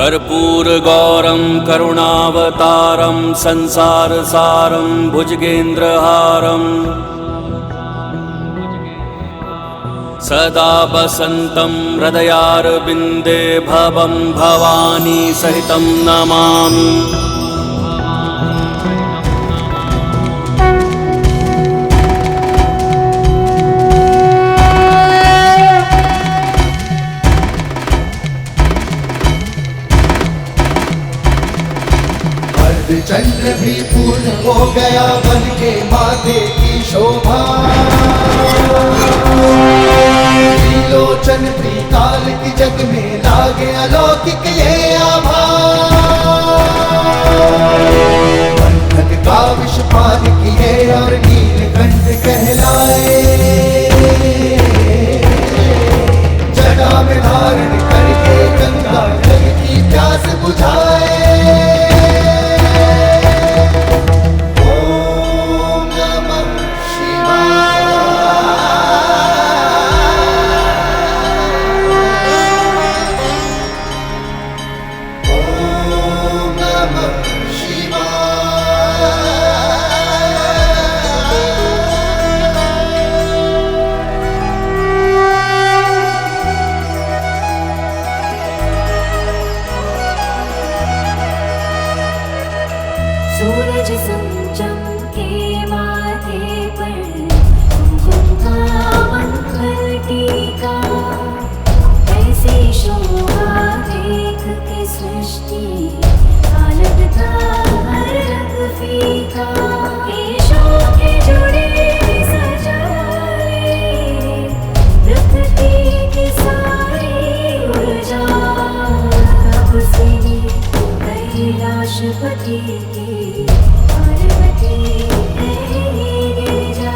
कर्पूरगौरं करुणावतारं संसारसारं भुजगेन्द्रहारं सदा वसन्तं हृदयारविन्दे भवं भवानी सहितं नमामि। चंद्र भी पूर्ण हो गया बन के माथे की शोभा। त्रिलोचन त्रिकाल की जग में लागे अलौकिक ये आभा। बंधन का विष पान किए और नीलकंठ कहलाए। जटा में धारण करके गंगा जल की प्यास बुझाए। सूरज चमके माथे पर कुमकुम का मंगल टीका। ऐसी शोभा देख के सृष्टि का लगता हर रंग फीका। केशों के जुड़े सजाए प्रकृति की सारी ऊर्जा। कब से कैलाशपति की पार्वती है गिरिजा।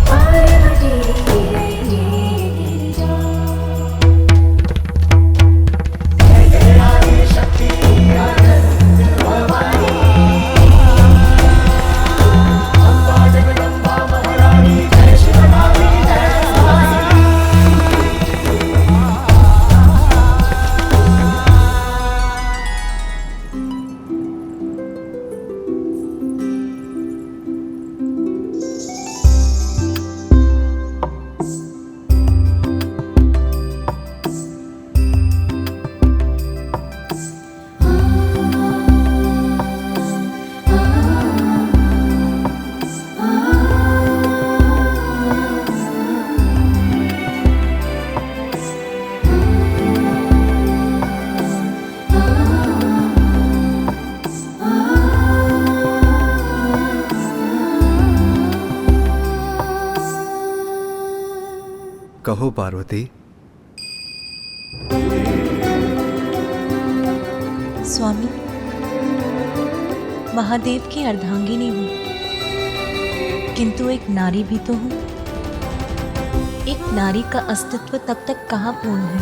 पार्वती है गिरिजा। शक्ति आनंद भवानी अम्बा जगदम्बा महारानी जय शिवरानी जय भवानी। कहो पार्वती। स्वामी, महादेव की अर्धांगिनी हूँ, किंतु एक नारी भी तो हूँ। एक नारी का अस्तित्व तब तक कहाँ पूर्ण है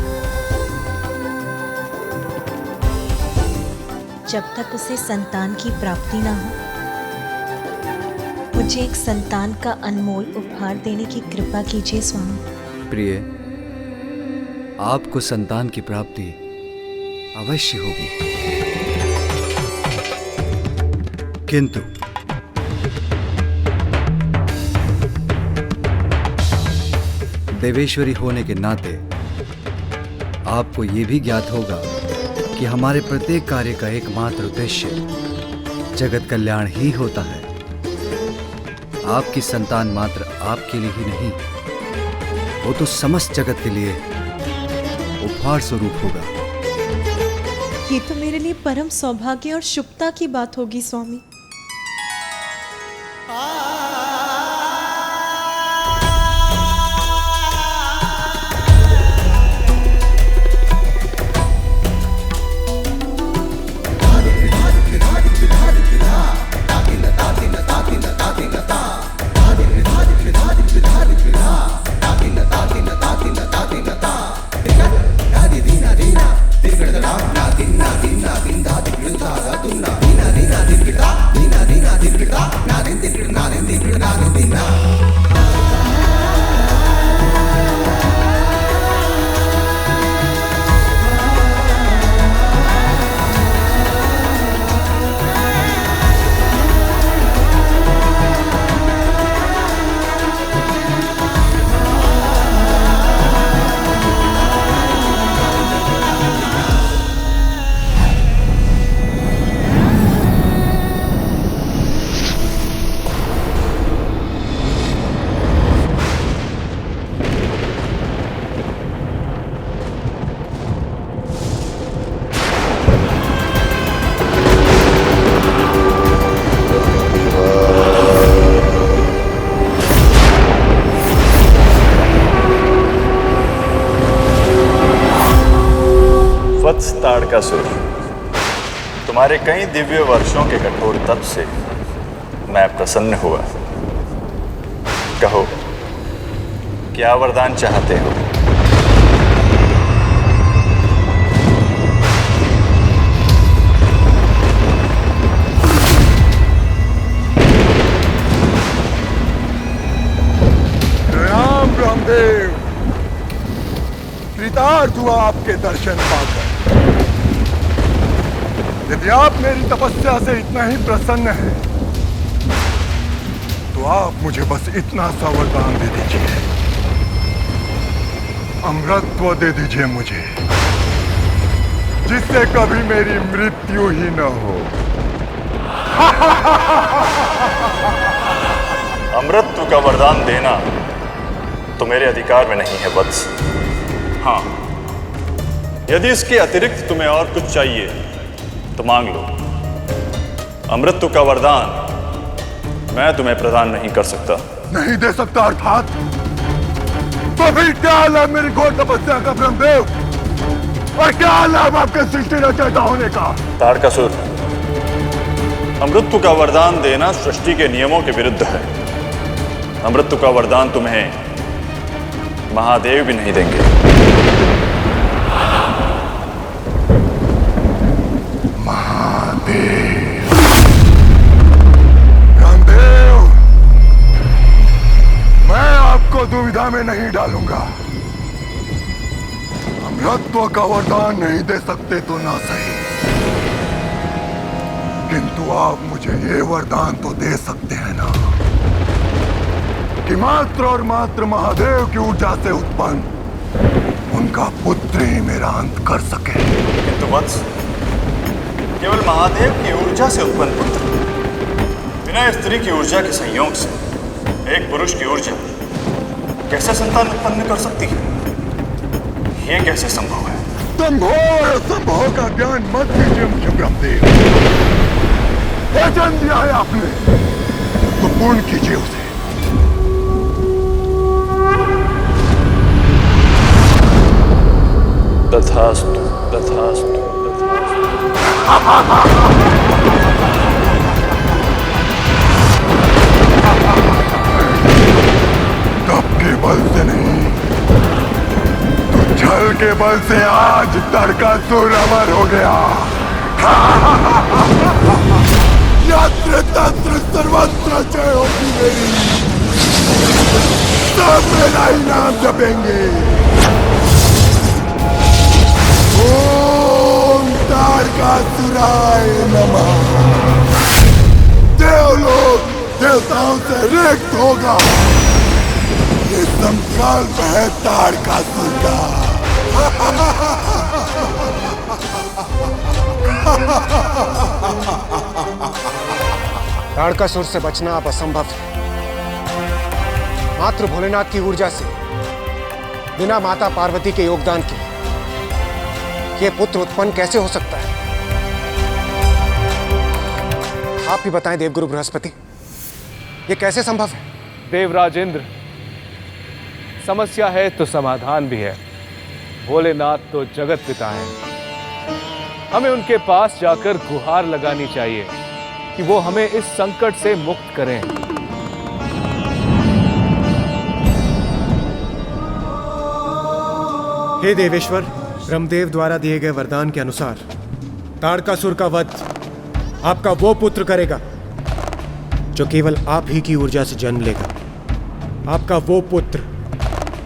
जब तक उसे संतान की प्राप्ति ना हो। मुझे एक संतान का अनमोल उपहार देने की कृपा कीजिए स्वामी। प्रिय, आपको संतान की प्राप्ति अवश्य होगी, किंतु देवेश्वरी होने के नाते आपको यह भी ज्ञात होगा कि हमारे प्रत्येक कार्य का एकमात्र उद्देश्य जगत कल्याण ही होता है। आपकी संतान मात्र आपके लिए ही नहीं, वो तो समस्त जगत के लिए उपहार स्वरूप होगा। ये तो मेरे लिए परम सौभाग्य और शुभता की बात होगी स्वामी। Dina, dina, dina, dina, dina, dina, dina, dina, dina, dina, dina, dina, Tarakasur, तुम्हारे कई दिव्य वर्षों के कठोर तप से मैं प्रसन्न हुआ। कहो, क्या वरदान चाहते हो? राम रामदेव, कृतार्थ हुआ आपके दर्शन पाकर। यदि आप मेरी तपस्या से इतना ही प्रसन्न हैं, तो आप मुझे बस इतना सा वरदान दे दीजिए। अमृतत्व दे दीजिए मुझे, जिससे कभी मेरी मृत्यु ही न हो। अमृतत्व का वरदान देना तो मेरे अधिकार में नहीं है वत्स। हाँ, यदि इसके अतिरिक्त तुम्हें और कुछ चाहिए तो मांग लो। अमृतत्व का वरदान मैं तुम्हें प्रदान नहीं कर सकता। नहीं दे सकता अर्थात? तो फिर क्या लाभ मेरी घोर तपस्या का ब्रह्मदेव, और क्या लाभ आपके सृष्टि रचयिता होने का? ताड़कासुर, अमृतत्व का वरदान देना सृष्टि के नियमों के विरुद्ध है। अमृतत्व का वरदान तुम्हें महादेव भी नहीं देंगे। महादेव, रामदेव, मैं आपको दुविधा में नहीं डालूंगा। अमृतत्व का वरदान नहीं दे सकते तो ना सही, किंतु आप मुझे ये वरदान तो दे सकते हैं ना, कि मात्र और मात्र महादेव की ऊर्जा से उत्पन्न उनका पुत्र ही मेरा अंत कर सके। किंतु वत्स, केवल महादेव की ऊर्जा से उत्पन्न पुत्र बिना स्त्री की ऊर्जा के संयोग से एक पुरुष की ऊर्जा कैसे संतान उत्पन्न कर सकती है? यह कैसे संभव है? संभव असंभव का ज्ञान मत दीजिए मुझे ब्रह्मदेव। वचन दिया है आपने तो पूर्ण कीजिए उसे। तथास्तु, तथास्तु, तप के बल से नहीं, तो छल के बल से आज ताड़कासुर अमर हो गया। यत्र तत्र सर्वत्र जय होगी मेरी, सब मेरा ही नाम जपेंगे। ओम ताड़कासुराय नमः। देवलोक देवताओं से रिक्त होगा। ये संकल्प है ताड़कासुर का। ताड़कासुर से बचना अब असंभव है। मात्र भोलेनाथ की ऊर्जा से, बिना माता पार्वती के योगदान के ये पुत्र उत्पन्न कैसे हो सकता है? आप ही बताएं देवगुरु बृहस्पति, ये कैसे संभव है? देवराजेंद्र, समस्या है तो समाधान भी है। भोलेनाथ तो जगत पिता हैं। हमें उनके पास जाकर गुहार लगानी चाहिए कि वो हमें इस संकट से मुक्त करें। हे देवेश्वर, ब्रह्मदेव द्वारा दिए गए वरदान के अनुसार ताड़कासुर का वध आपका वो पुत्र करेगा जो केवल आप ही की ऊर्जा से जन्म लेगा। आपका वो पुत्र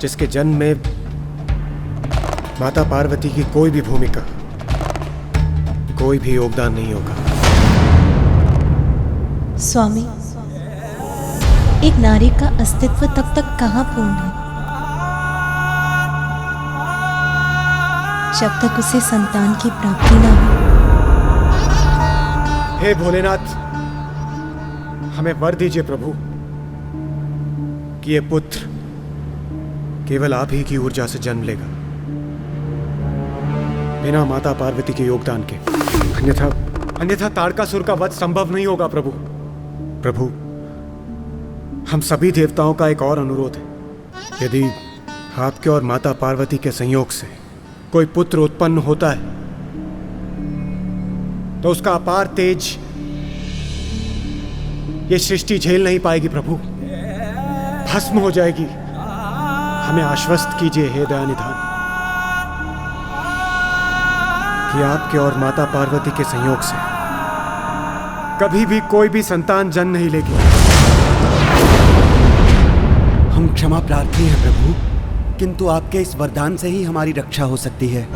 जिसके जन्म में माता पार्वती की कोई भी भूमिका, कोई भी योगदान नहीं होगा। स्वामी, एक नारी का अस्तित्व तब तक कहाँ पूर्ण है जब तक उसे संतान की प्राप्ति ना हो। हे भोलेनाथ, हमें वर दीजिए प्रभु कि ये पुत्र केवल आप ही की ऊर्जा से जन्म लेगा, बिना माता पार्वती के योगदान के। अन्यथा ताड़कासुर का वध संभव नहीं होगा प्रभु। प्रभु, हम सभी देवताओं का एक और अनुरोध है। यदि आपके और माता पार्वती के संयोग से कोई पुत्र उत्पन्न होता है तो उसका अपार तेज ये सृष्टि झेल नहीं पाएगी प्रभु, भस्म हो जाएगी। हमें आश्वस्त कीजिए हे दयानिधान कि आपके और माता पार्वती के संयोग से कभी भी कोई भी संतान जन्म नहीं लेगी। हम क्षमा प्रार्थी हैं प्रभु, किंतु आपके इस वरदान से ही हमारी रक्षा हो सकती है।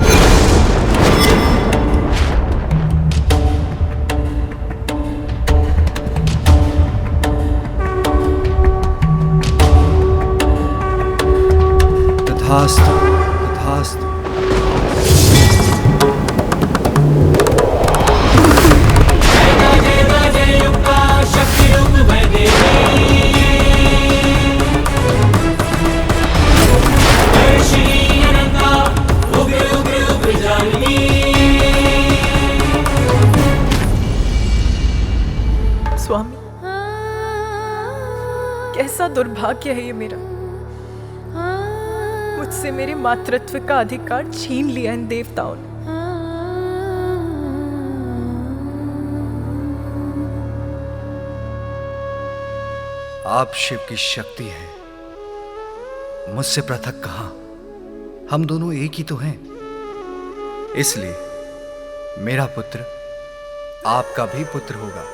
तथास्तु, तथास्तु। स्वामी, कैसा दुर्भाग्य है ये मेरा। मुझसे मेरे मातृत्व का अधिकार छीन लिया इन देवताओं ने। आप शिव की शक्ति हैं, मुझसे पृथक कहां। हम दोनों एक ही तो हैं। इसलिए मेरा पुत्र आपका भी पुत्र होगा।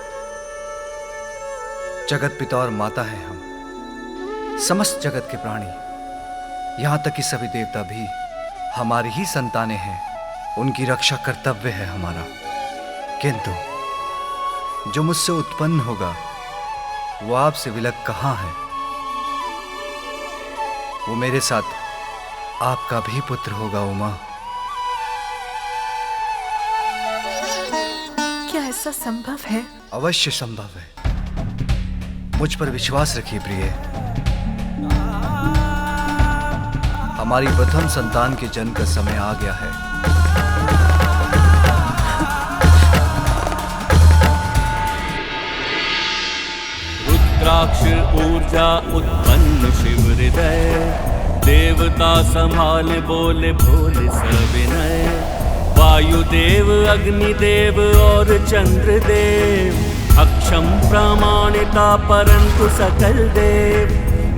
जगत पिता और माता हैं हम, समस्त जगत के प्राणी, यहां तक कि सभी देवता भी हमारी ही संतानें हैं। उनकी रक्षा कर्तव्य है हमारा। किंतु जो मुझसे उत्पन्न होगा वो आपसे विलग कहां है। वो मेरे साथ आपका भी पुत्र होगा उमा। क्या ऐसा संभव है? अवश्य संभव है। मुझ पर विश्वास रखिए प्रिय। हमारी प्रथम संतान के जन्म का समय आ गया है। रुद्राक्ष ऊर्जा उत्पन्न शिव हृदय, देवता संभाल बोले भोले सविनय। वायुदेव अग्निदेव और चंद्रदेव, अक्षम प्रामाणिता परंतु सकल देव।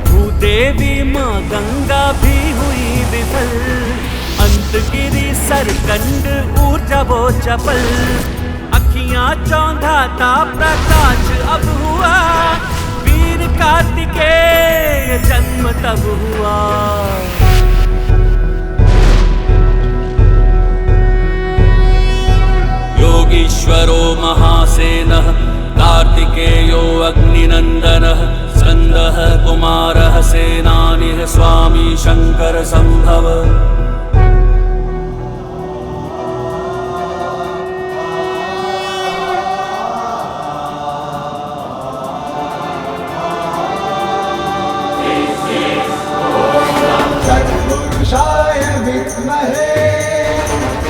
भूदेवी माँ गंगा भी हुई विफल, अंतगिरी सरकंड ऊर्जा वो चपल। अखियां चौंधाता प्रकाश अब हुआ, वीर कार्तिकेय जन्म तब हुआ। योगीश्वरो महासेनः, कार्तिकेयो अग्निनन्दनः, स्कन्दः कुमारः सेनानिः, स्वामी शंकर संभव। तत्पुरुषाय विद्महे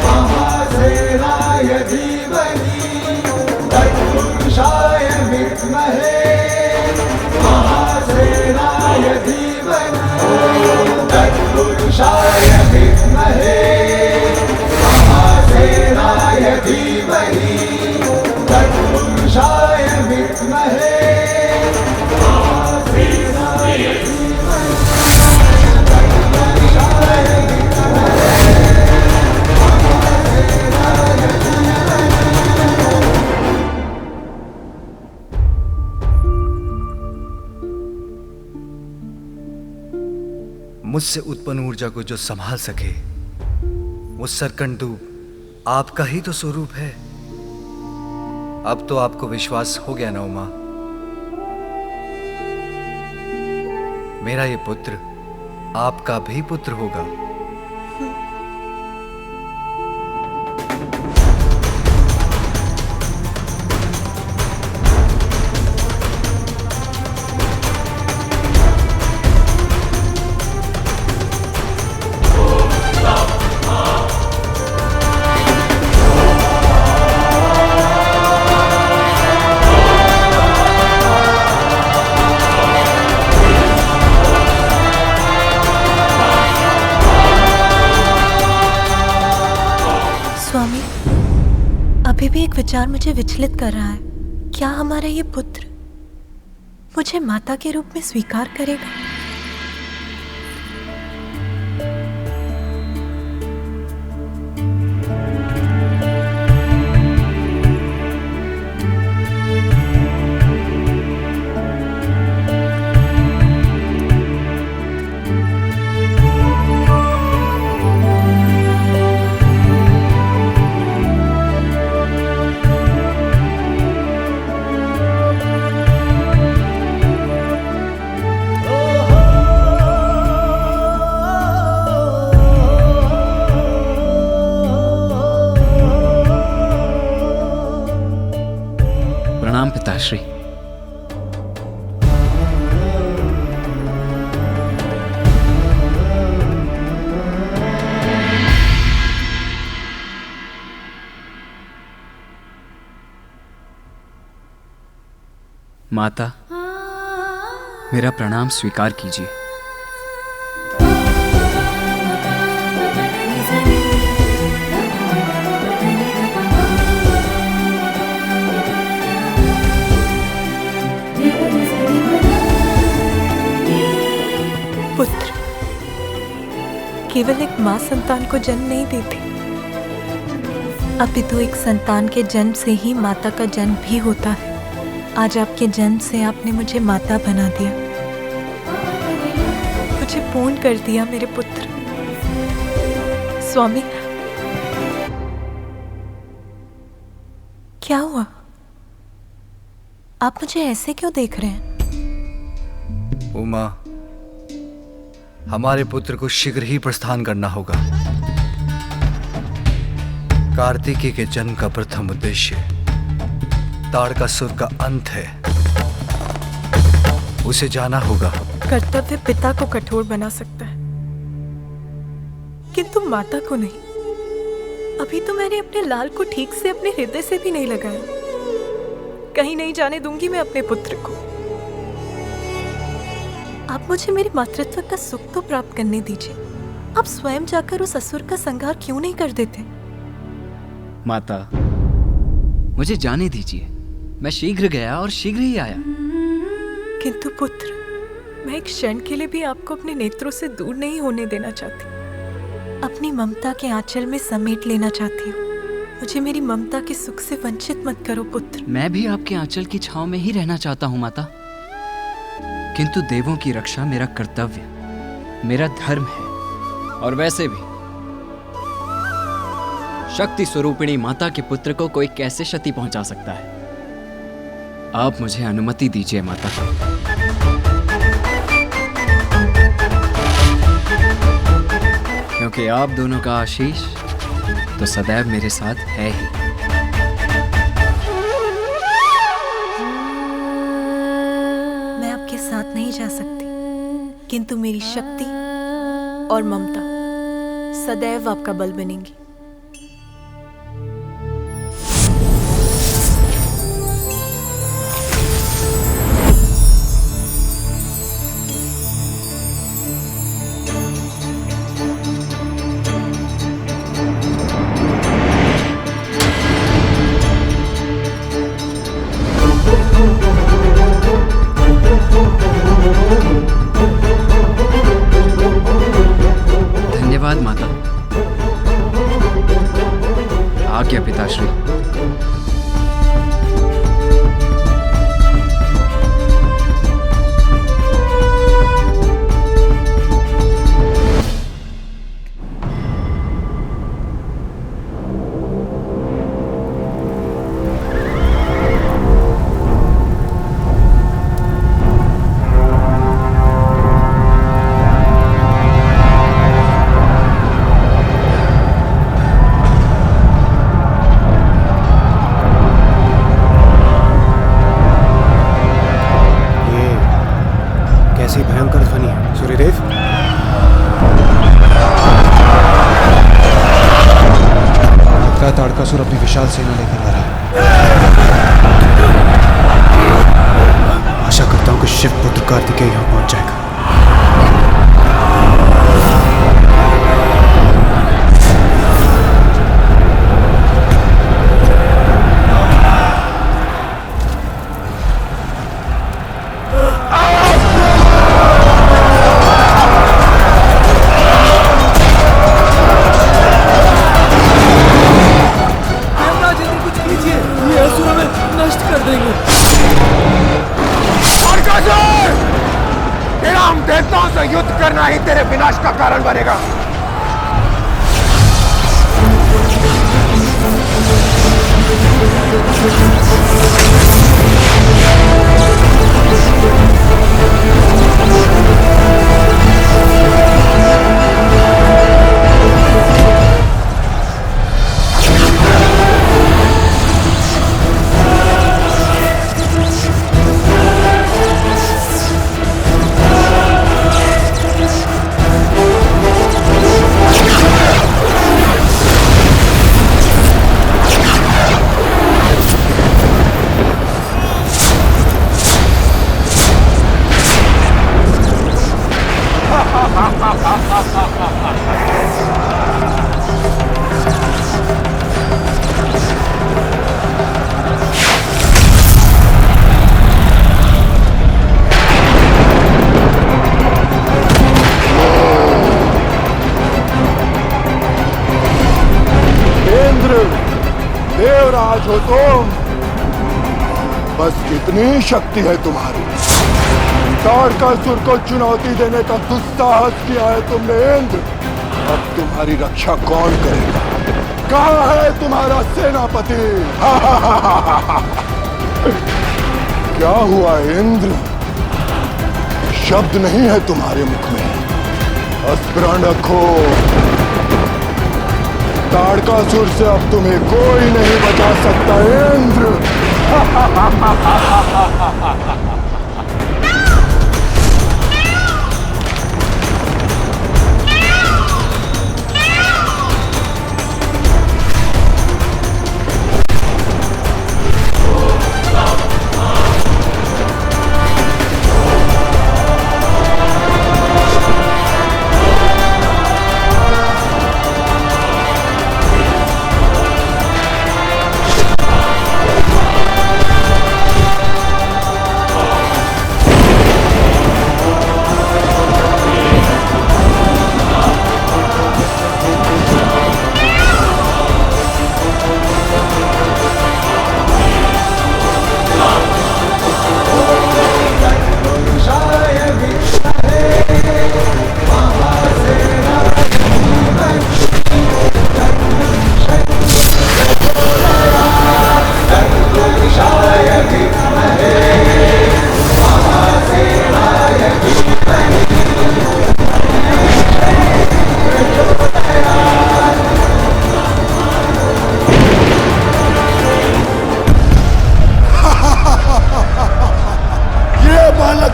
महासेनाय धीमहि, तत्पुरुषाय विद्महे महासेनाय धीमहि, तत्पुरुषाय विद्महे महासेनाय धीमहि, तत्पुरुषाय विद्महे महासेनाय धीमहि। मुझसे उत्पन्न ऊर्जा को जो संभाल सके वो सरकंडूप आपका ही तो स्वरूप है। अब तो आपको विश्वास हो गया ना उमा। मेरा ये पुत्र आपका भी पुत्र होगा। एक विचार मुझे विचलित कर रहा है। क्या हमारा ये पुत्र मुझे माता के रूप में स्वीकार करेगा? प्रणाम पिताश्री। माता, मेरा प्रणाम स्वीकार कीजिए। पुत्र केवल एक माँ संतान को जन्म नहीं देती, अपितु एक संतान के जन्म से ही माता का जन्म भी होता है। आज आपके जन्म से आपने मुझे माता बना दिया, मुझे पूर्ण कर दिया मेरे पुत्र। स्वामी, क्या हुआ? आप मुझे ऐसे क्यों देख रहे हैं? उमा, हमारे पुत्र को शीघ्र ही प्रस्थान करना होगा। कार्तिकेय के जन्म का प्रथम उद्देश्य ताड़कासुर का अंत है। उसे जाना होगा। कर्तव्य पिता को कठोर बना सकता है, किंतु माता को नहीं। अभी तो मैंने अपने लाल को ठीक से अपने हृदय से भी नहीं लगाया। कहीं नहीं जाने दूंगी मैं अपने पुत्र को। आप मुझे मेरे मातृत्व का सुख तो प्राप्त करने दीजिए। आप स्वयं जाकर उस असुर का संहार क्यों नहीं कर देते? माता, मुझे जाने दीजिए। मैं शीघ्र गया और शीघ्र ही आया। किंतु पुत्र, मैं एक क्षण के लिए भी आपको अपने नेत्रों से दूर नहीं होने देना चाहती। अपनी ममता के आंचल में समेट लेना चाहती हूँ। मुझे मेरी ममता के सुख से वंचित मत करो पुत्र। मैं भी आपके आंचल की छांव में ही रहना चाहता हूँ माता, किंतु देवों की रक्षा मेरा कर्तव्य, मेरा धर्म है। और वैसे भी शक्ति स्वरूपिणी माता के पुत्र को कोई कैसे क्षति पहुंचा सकता है? आप मुझे अनुमति दीजिए माता। क्योंकि आप दोनों का आशीष तो सदैव मेरे साथ है ही। मैं आपके साथ नहीं जा सकती, किंतु मेरी शक्ति और ममता सदैव आपका बल बनेंगी। धन्यवाद माता। आज्ञा पिताश्री। कैसी भयंकर ध्वनि है सूर्यदेव। लगता है ताड़कासुर अपनी विशाल सेना लेकर आ रहा है। आशा करता हूं कि शिव पुत्र कार्तिकेय यहां पहुंच जाएगा। ताड़कासुर! तेरा हम देवताओं से युद्ध करना ही तेरे विनाश का कारण बनेगा। देवराज हो तुम, बस कितनी शक्ति है तुम्हारी। ताड़कासुर को चुनौती देने का दुस्साहस किया है तुमने इंद्र। अब तुम्हारी रक्षा कौन करेगा? कहाँ है तुम्हारा सेनापति? क्या हुआ इंद्र? शब्द नहीं है तुम्हारे मुख में। स्मरण रखो, ताड़कासुर से अब तुम्हें कोई नहीं बचा सकता इंद्र।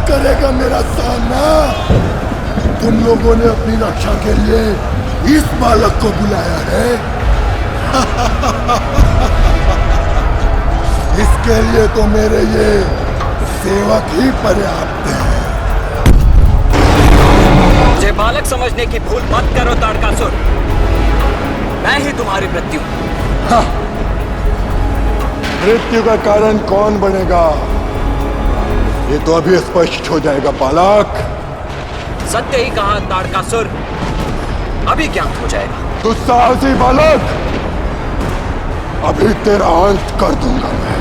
करेगा मेरा सामना। तुम लोगों ने अपनी रक्षा के लिए इस बालक को बुलाया है। इसके लिए तो मेरे ये सेवक ही पर्याप्त हैं। मुझे बालक समझने की भूल मत करो ताड़कासुर, मैं ही तुम्हारी मृत्यु। मृत्यु का कारण कौन बनेगा ये तो अभी स्पष्ट हो जाएगा बालक। सत्य ही कहा ताड़कासुर, अभी ज्ञात हो जाएगा। तू साहसी बालक, अभी तेरा अंत कर दूंगा मैं।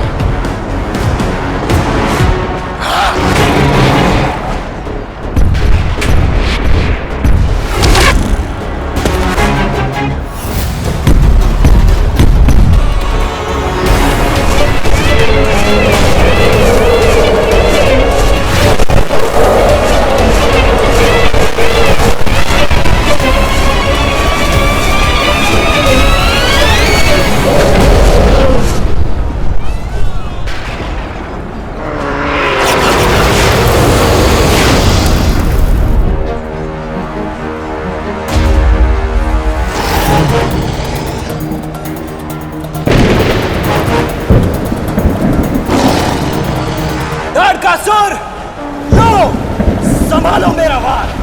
ताड़कासुर, लो संभालो मेरा वार।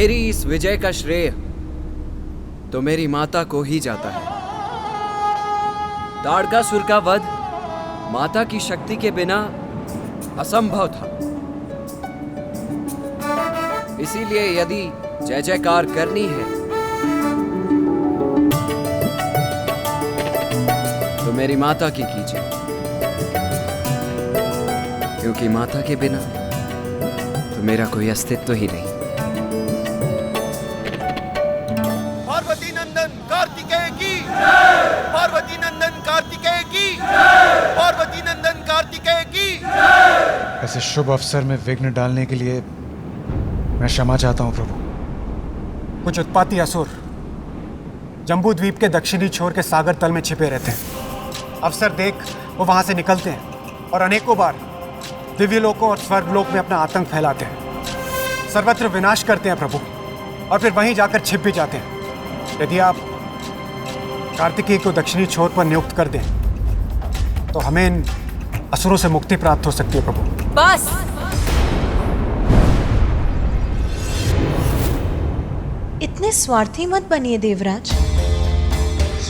मेरी इस विजय का श्रेय तो मेरी माता को ही जाता है। ताड़कासुर का वध माता की शक्ति के बिना असंभव था। इसीलिए यदि जय जयकार करनी है तो मेरी माता की कीजिए, क्योंकि माता के बिना तो मेरा कोई अस्तित्व ही नहीं। पार्वती नंदन कार्तिकेय की, पार्वती नंदन कार्तिकेय की, पार्वती नंदन कार्तिकेय की। ऐसे शुभ अवसर में विघ्न डालने के लिए मैं क्षमा चाहता हूँ प्रभु। कुछ उत्पाती असुर जम्बू द्वीप के दक्षिणी छोर के सागर तल में छिपे रहते हैं। अवसर देख वो वहां से निकलते हैं और अनेकों बार दिव्यलोकों और स्वर्गलोक में अपना आतंक फैलाते हैं, सर्वत्र विनाश करते हैं प्रभु, और फिर वहीं जाकर छिप भी जाते हैं। यदि आप कार्तिकेय को दक्षिणी छोर पर नियुक्त कर दें तो हमें इन असुरों से मुक्ति प्राप्त हो सकती है प्रभु। बस, इतने स्वार्थी मत बनिए देवराज।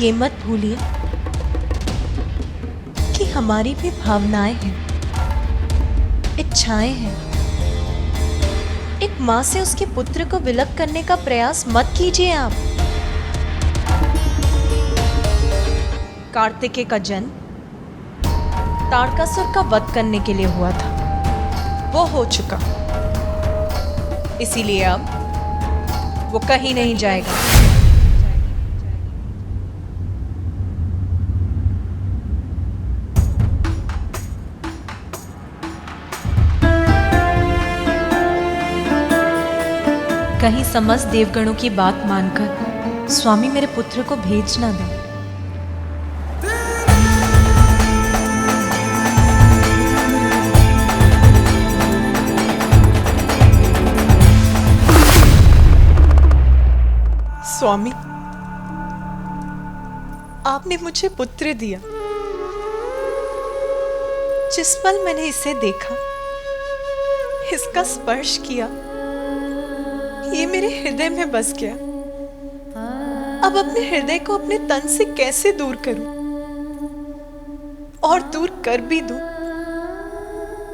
ये मत भूलिए कि हमारी भी भावनाएं हैं, इच्छाएं हैं। एक माँ से उसके पुत्र को विलग करने का प्रयास मत कीजिए आप। कार्तिकेय का जन्म ताड़कासुर का वध करने के लिए हुआ था, वो हो चुका। इसीलिए अब वो कहीं नहीं जाएगा। कहीं समस्त देवगणों की बात मानकर स्वामी मेरे पुत्र को भेज ना दें। स्वामी, आपने मुझे पुत्र दिया। जिस पल मैंने इसे देखा, इसका स्पर्श किया, ये मेरे हृदय में बस गया। अब अपने हृदय को अपने तन से कैसे दूर करूं? और दूर कर भी दूं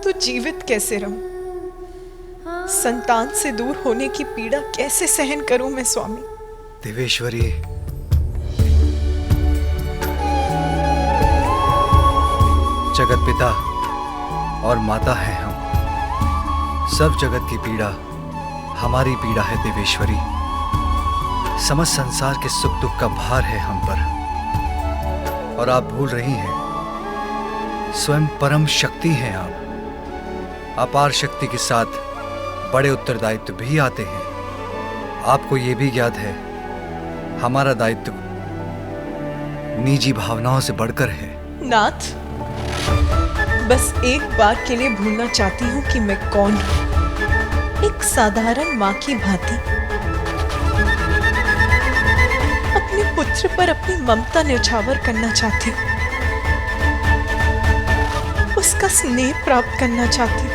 तो जीवित कैसे रहूं? संतान से दूर होने की पीड़ा कैसे सहन करूं मैं स्वामी? देवेश्वरी, जगत पिता और माता हैं हम। सब जगत की पीड़ा हमारी पीड़ा है देवेश्वरी। समस्त संसार के सुख दुख का भार है हम पर। और आप भूल रही हैं, स्वयं परम शक्ति हैं आप। अपार शक्ति के साथ बड़े उत्तरदायित्व भी आते हैं। आपको ये भी ज्ञात है, हमारा दायित्व निजी भावनाओं से बढ़कर है। नाथ, बस एक बार के लिए भूलना चाहती हूँ कि मैं कौन हूँ। एक साधारण माँ की भांति अपने पुत्र पर अपनी ममता न्यौछावर करना चाहती हूँ, उसका स्नेह प्राप्त करना चाहती हूँ।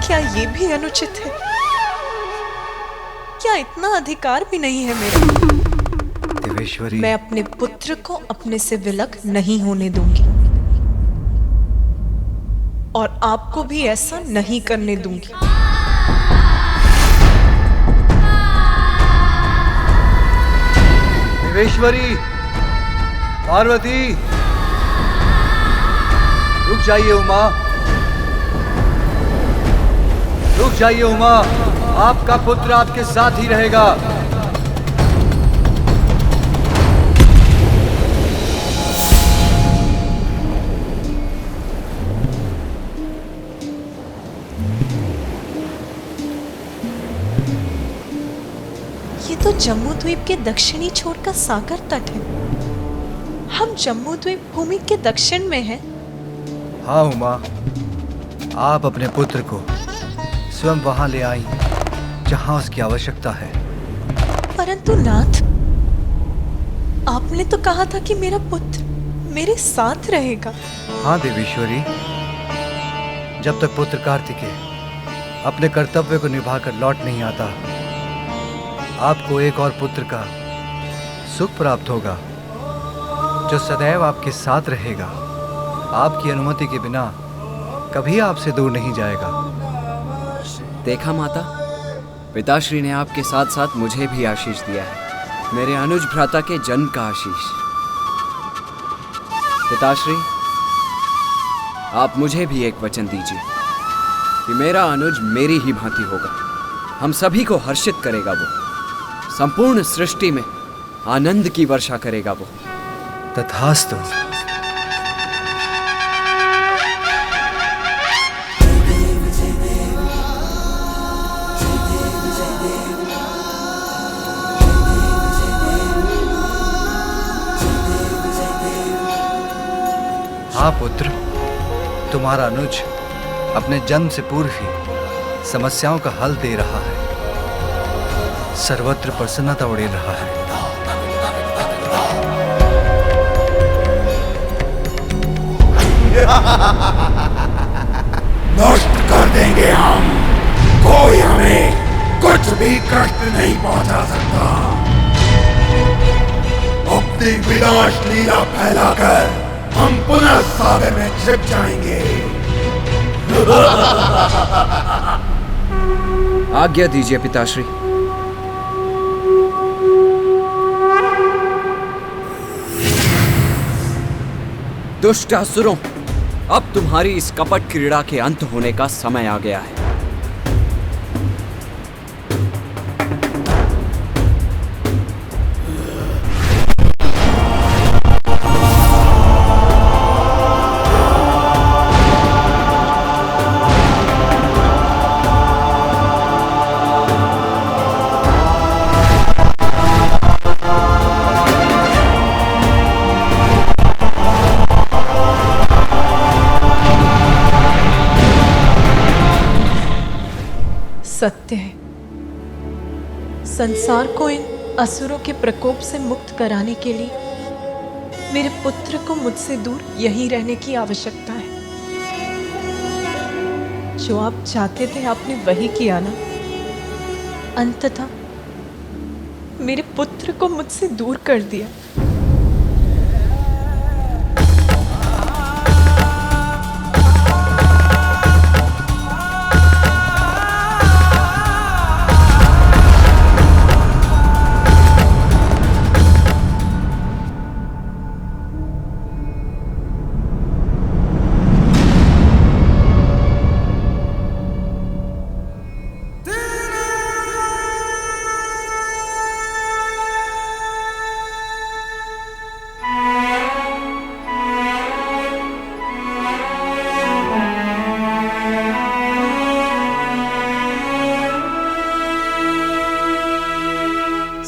क्या ये भी अनुचित है? क्या इतना अधिकार भी नहीं है मेरा? देवेश्वरी, मैं अपने पुत्र को अपने से विलग नहीं होने दूंगी और आपको भी ऐसा नहीं करने दूंगी। देवेश्वरी, पार्वती, रुक जाइए उमा, रुक जाइए उमा। आपका पुत्र आपके साथ ही रहेगा। ये तो जम्मू द्वीप के दक्षिणी छोर का सागर तट है। हम जम्मू द्वीप भूमि के दक्षिण में हैं। हाँ उमा, आप अपने पुत्र को स्वयं वहां ले आई जहां उसकी आवश्यकता है। परंतु नाथ, आपने तो कहा था कि मेरा पुत्र मेरे साथ रहेगा। हाँ देवेश्वरी, जब तक पुत्र कार्तिकेय अपने कर्तव्य को निभाकर लौट नहीं आता, आपको एक और पुत्र का सुख प्राप्त होगा जो सदैव आपके साथ रहेगा, आपकी अनुमति के बिना कभी आपसे दूर नहीं जाएगा। देखा माता, पिताश्री ने आपके साथ साथ मुझे भी आशीष दिया है, मेरे अनुज भ्राता के जन्म का आशीष। पिताश्री, आप मुझे भी एक वचन दीजिए कि मेरा अनुज मेरी ही भांति होगा, हम सभी को हर्षित करेगा वो, संपूर्ण सृष्टि में आनंद की वर्षा करेगा वो। तथास्तु। हाँ पुत्र, तुम्हारा अनुज अपने जन्म से पूर्व ही समस्याओं का हल दे रहा है, सर्वत्र प्रसन्नता उड़ेल रहा है। नष्ट कर देंगे हम, कोई हमें कुछ भी कष्ट नहीं पहुंचा सकता। अपनी विनाश लीला फैलाकर हम पुनः सागर में छिप जाएंगे। आज्ञा दीजिए पिताश्री। दुष्ट असुरों, अब तुम्हारी इस कपट क्रीड़ा के अंत होने का समय आ गया है। सत्य है, संसार को इन असुरों के प्रकोप से मुक्त कराने के लिए मेरे पुत्र को मुझसे दूर यहीं रहने की आवश्यकता है। जो आप चाहते थे आपने वही किया ना। अंततः मेरे पुत्र को मुझसे दूर कर दिया।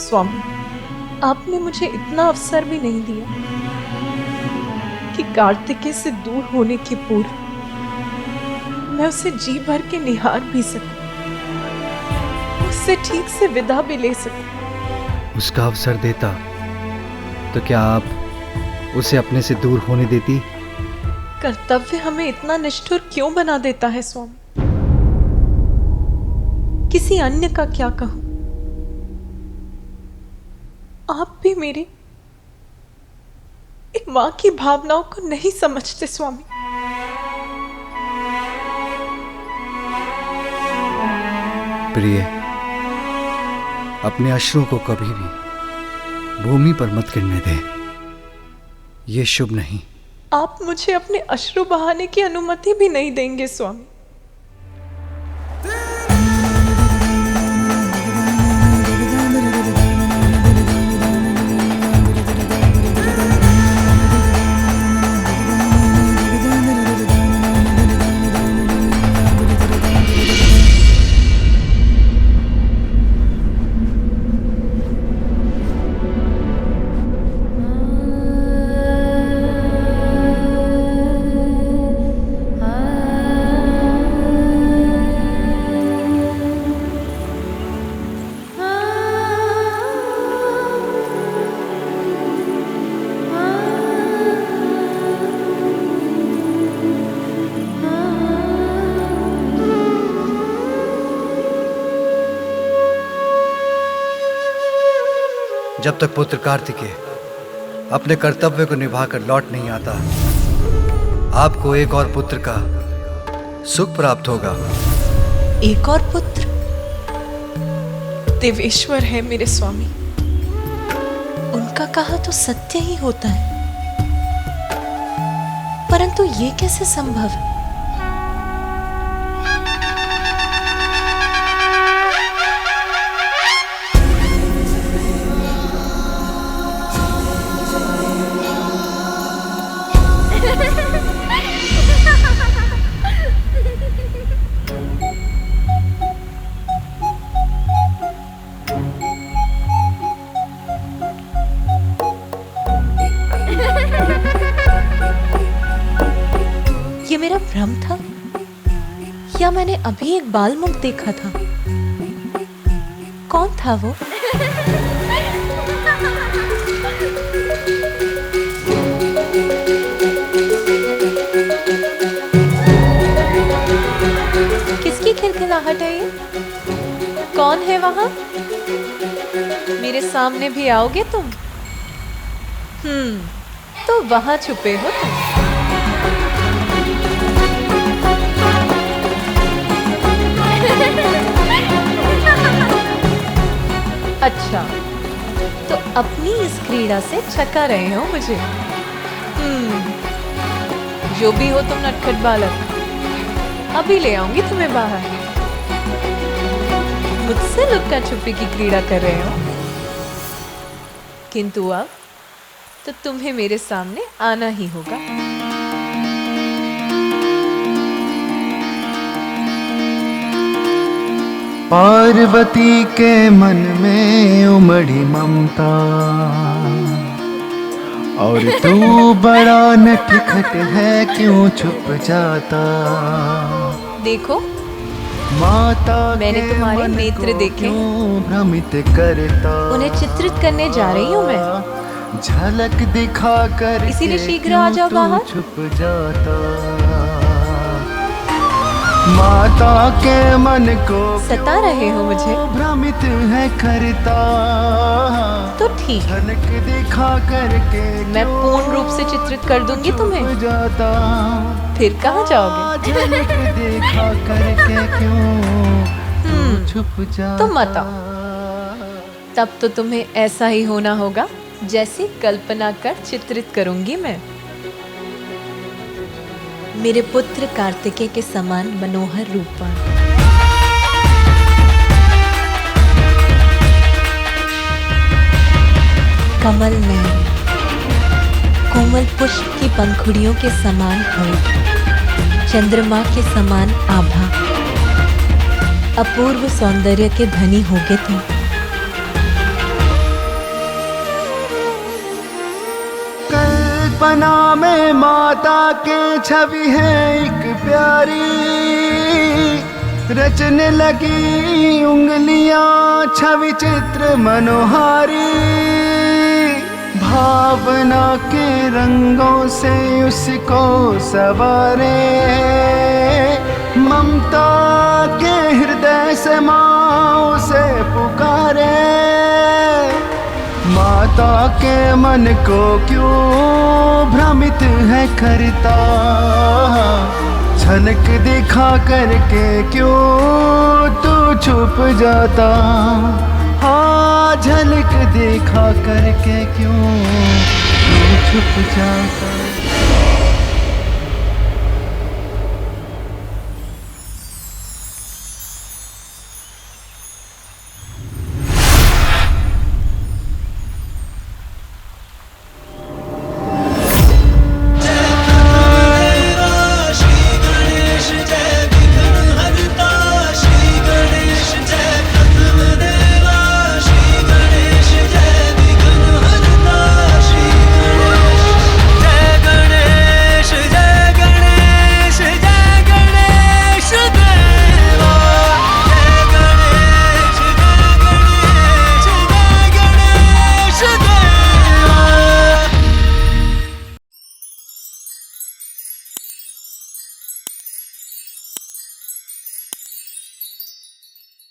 स्वामी, आपने मुझे इतना अवसर भी नहीं दिया कि कार्तिकेय से दूर होने के पूर्व मैं उसे जी भर के निहार भी सकूं, उससे ठीक से विदा भी ले सकूं। उसका अवसर देता तो क्या आप उसे अपने से दूर होने देती? कर्तव्य हमें इतना निष्ठुर क्यों बना देता है स्वामी? किसी अन्य का क्या कहूं? आप भी मेरी एक मां की भावनाओं को नहीं समझते स्वामी। प्रिय, अपने अश्रुओं को कभी भी भूमि पर मत गिरने दे, ये शुभ नहीं। आप मुझे अपने अश्रु बहाने की अनुमति भी नहीं देंगे स्वामी। ah जब तक पुत्र कार्तिकेय अपने कर्तव्य को निभाकर लौट नहीं आता, आपको एक और पुत्र का सुख प्राप्त होगा। एक और पुत्र? देवेश्वर है मेरे स्वामी, उनका कहा तो सत्य ही होता है, परंतु ये कैसे संभव है? ये मेरा भ्रम था या मैंने अभी एक बाल मुख देखा था? कौन था वो? किसकी खिलखिलाहट है ये? कौन है वहां? मेरे सामने भी आओगे तुम? तो वहां छुपे हो तुम। अच्छा, तो अपनी इस क्रीड़ा से छका रहे हो मुझे। जो भी हो तुम नटखट बालक, अभी ले आऊंगी तुम्हें बाहर। मुझसे लुक्का छुपी की क्रीड़ा कर रहे हो, किंतु अब तो तुम्हें मेरे सामने आना ही होगा। पार्वती के मन में उमड़ी ममता, और तू बड़ा नटखट है क्यों छुप जाता। देखो माता मैंने तुम्हारे नेत्र देखे, भ्रमित करता, उन्हें चित्रित करने जा रही हूँ मैं। झलक दिखा कर इसीलिए शीघ्र आ जाओ बाहर। छुप जाता। माता के मन को सता रहे हो मुझे, भ्रमित है करता। तो ठीक, झलक दिखा करके मैं पूर्ण रूप से चित्रित कर दूंगी तुम्हें। जाता। फिर कहाँ जाओगे? झलक दिखा करके क्यों छुप जाता। तुम मत आओ, तब तो तुम्हें ऐसा ही होना होगा जैसी कल्पना कर चित्रित करूंगी मैं। मेरे पुत्र कार्तिकेय के समान मनोहर रूपवान, कमल में कोमल पुष्प की पंखुड़ियों के समान होठ, चंद्रमा के समान आभा, अपूर्व सौंदर्य के धनी होगे तुम। कल्पना में माता के छवि है एक प्यारी, रचने लगी उंगलियां छवि चित्र मनोहारी। भावना के रंगों से उसको सवारे, ममता के हृदय से माँ उसे पुकारे। माता के मन को क्यों भ्रमित है करता, झलक दिखा करके क्यों तू छुप जाता। हाँ, झलक दिखा करके क्यों तू छुप जाता।